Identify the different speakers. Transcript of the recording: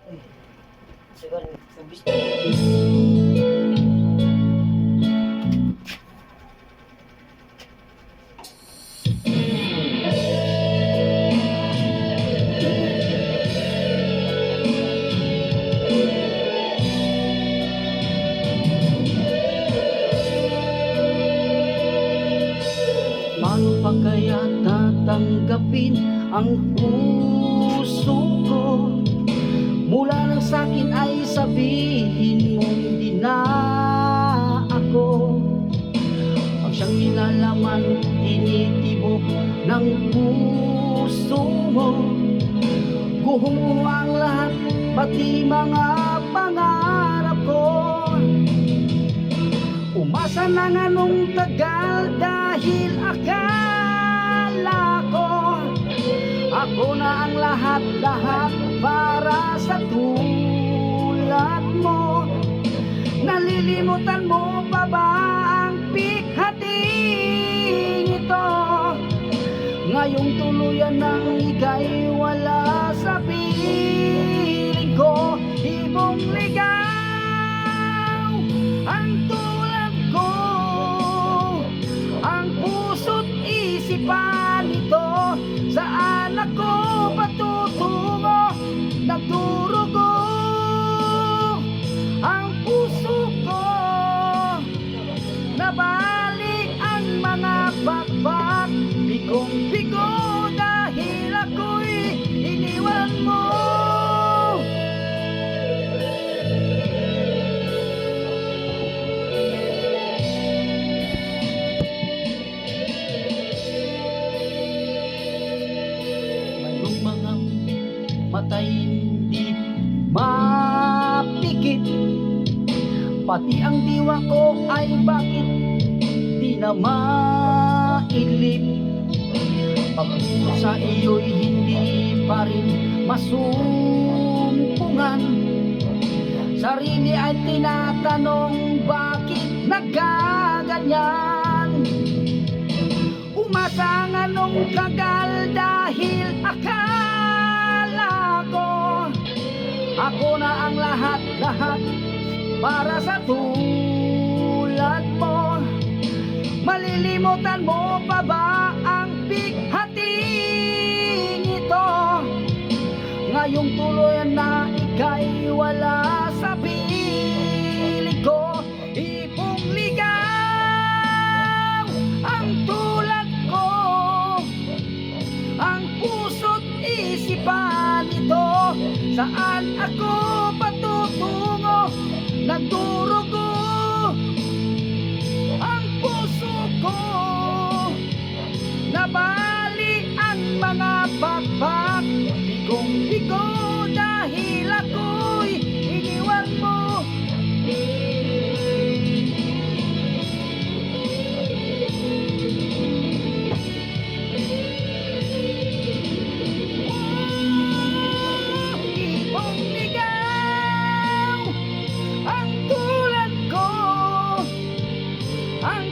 Speaker 1: Uy, sigan, subis.
Speaker 2: Paano pa kaya tatanggapin ang puso ko? Mula nang sa'kin ay sabihin mong di na ako ang siyang nilalaman, tinitibok ng puso mo. Guhong mo ang lahat, pati mga pangarap ko. Umasa na nga nung tagal dahil akala ko ako na ang lahat-lahat para sa tulad mo. Nalilimutan mo pa ba ang pikhating ito? Ngayong tuluyan ng ika'y wala sa piling ko. Ibong ligaw ang tulad ko, ang puso't isipan nito. Saan ako patutungo? Nagdurugo ang puso ko, nabali ang mga bakbak. Bigong-bigo dahil ako'y iniwan mo. Mayroong mga matay hindi mapikit, pati ang diwa ko ay bakit di na mailip. Pagpunta sa iyo'y hindi pa rin masumpungan. Sarili ay tinatanong bakit nagkaganyan. Umasa nga nung kagal dahil akala ko ako na ang lahat-lahat para sa tulad mo. Malilimutan mo pa ba ang bighating ito? Ngayong tuloy na ika'y wala sa piling ko. Ipong ligaw ang tulad ko, ang puso't isipan nito. Saan ako patutungo? Nagdurugo ang puso ko, nabali ang mga bakbak. Bigong-bigo dahil ako'y iniwan mo. Ibong ligaw ang tulad ko, ang